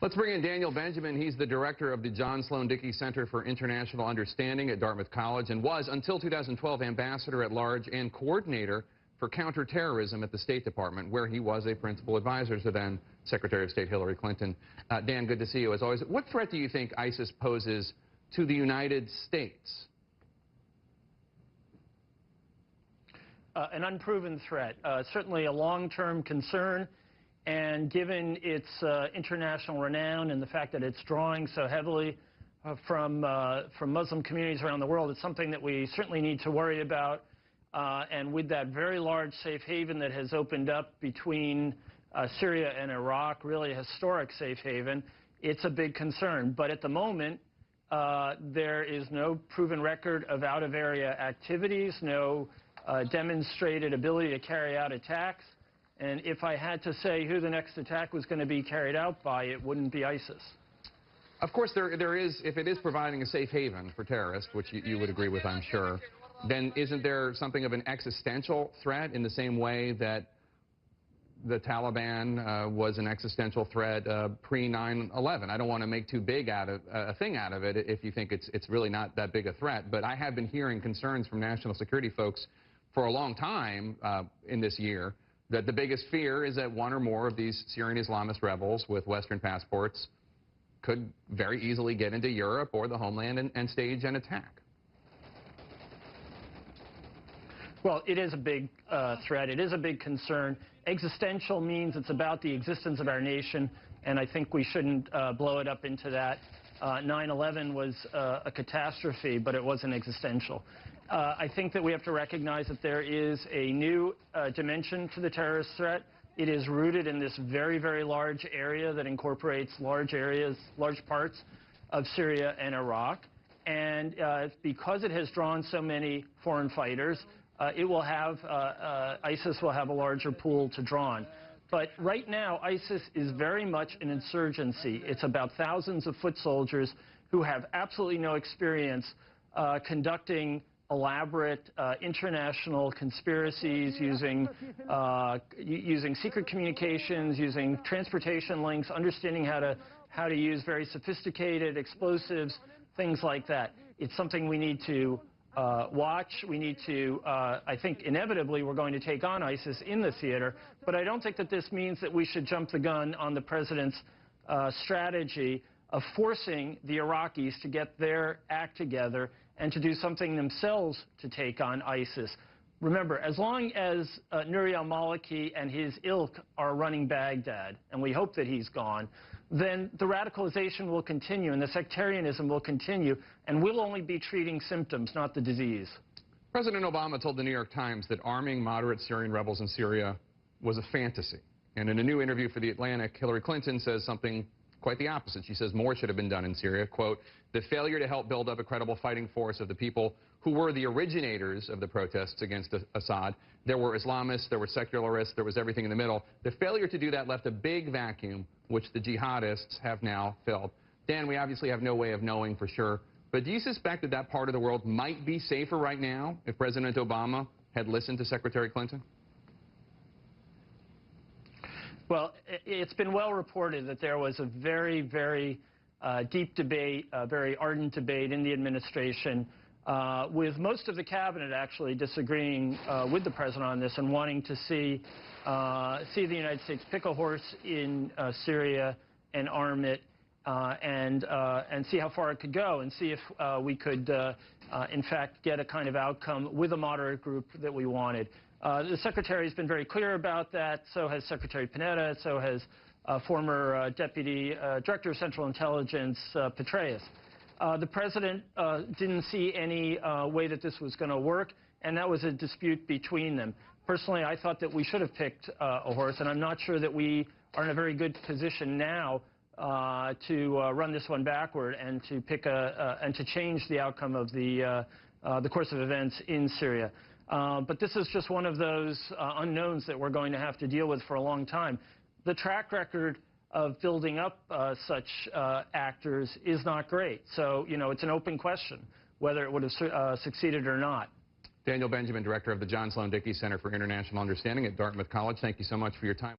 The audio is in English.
Let's bring in Daniel Benjamin. He's the director of the John Sloan Dickey Center for International Understanding at Dartmouth College and was, until 2012, ambassador at large and coordinator for counterterrorism at the State Department, where he was a principal advisor to then Secretary of State Hillary Clinton. Dan, good to see you as always. What threat do you think ISIS poses to the United States? An unproven threat, certainly a long-term concern. And given its international renown and the fact that it's drawing so heavily from Muslim communities around the world, it's something that we certainly need to worry about. And with that very large safe haven that has opened up between Syria and Iraq, really a historic safe haven, it's a big concern. But at the moment, there is no proven record of out-of-area activities, no demonstrated ability to carry out attacks. And if I had to say who the next attack was going to be carried out by, it wouldn't be ISIS. Of course, there is, if it is providing a safe haven for terrorists, which you would agree with, I'm sure, then isn't there something of an existential threat in the same way that the Taliban was an existential threat pre-9/11? I don't want to make too big a thing out of it if you think it's really not that big a threat, but I have been hearing concerns from national security folks for a long time in this year that the biggest fear is that one or more of these Syrian Islamist rebels with Western passports could very easily get into Europe or the homeland and stage an attack. Well, it is a big threat. It is a big concern. Existential means it's about the existence of our nation, and I think we shouldn't blow it up into that. 9/11 was a catastrophe, but it wasn't existential. I think that we have to recognize that there is a new dimension to the terrorist threat. It is rooted in this very, very large area that incorporates large parts of Syria and Iraq. And because it has drawn so many foreign fighters, ISIS will have a larger pool to draw on. But right now, ISIS is very much an insurgency. It's about thousands of foot soldiers who have absolutely no experience conducting elaborate international conspiracies, using secret communications, using transportation links, understanding how to use very sophisticated explosives, things like that. It's something we need to watch. We need to, I think, inevitably we're going to take on ISIS in the theater, but I don't think that this means that we should jump the gun on the president's strategy of forcing the Iraqis to get their act together and to do something themselves to take on ISIS. Remember, as long as Nouri al-Maliki and his ilk are running Baghdad, and we hope that he's gone, then the radicalization will continue and the sectarianism will continue, and we'll only be treating symptoms, not the disease. President Obama told the New York Times that arming moderate Syrian rebels in Syria was a fantasy. And in a new interview for The Atlantic, Hillary Clinton says something quite the opposite. She says more should have been done in Syria. Quote, the failure to help build up a credible fighting force of the people who were the originators of the protests against Assad. There were Islamists, there were secularists, there was everything in the middle. The failure to do that left a big vacuum, which the jihadists have now filled. Dan, we obviously have no way of knowing for sure, but do you suspect that that part of the world might be safer right now if President Obama had listened to Secretary Clinton? Well, it's been well reported that there was a very, very deep debate, a very ardent debate in the administration, with most of the cabinet actually disagreeing with the president on this and wanting to see the United States pick a horse in Syria and arm it and see how far it could go and see if we could, in fact, get a kind of outcome with a moderate group that we wanted. The Secretary has been very clear about that. So has Secretary Panetta. So has former Deputy Director of Central Intelligence Petraeus. The President didn't see any way that this was going to work, and that was a dispute between them. Personally, I thought that we should have picked a horse, and I'm not sure that we are in a very good position now to run this one backward and to pick and to change the outcome of the course of events in Syria. But this is just one of those unknowns that we're going to have to deal with for a long time. The track record of building up such actors is not great. So, you know, it's an open question whether it would have succeeded or not. Daniel Benjamin, director of the John Sloan Dickey Center for International Understanding at Dartmouth College, thank you so much for your time.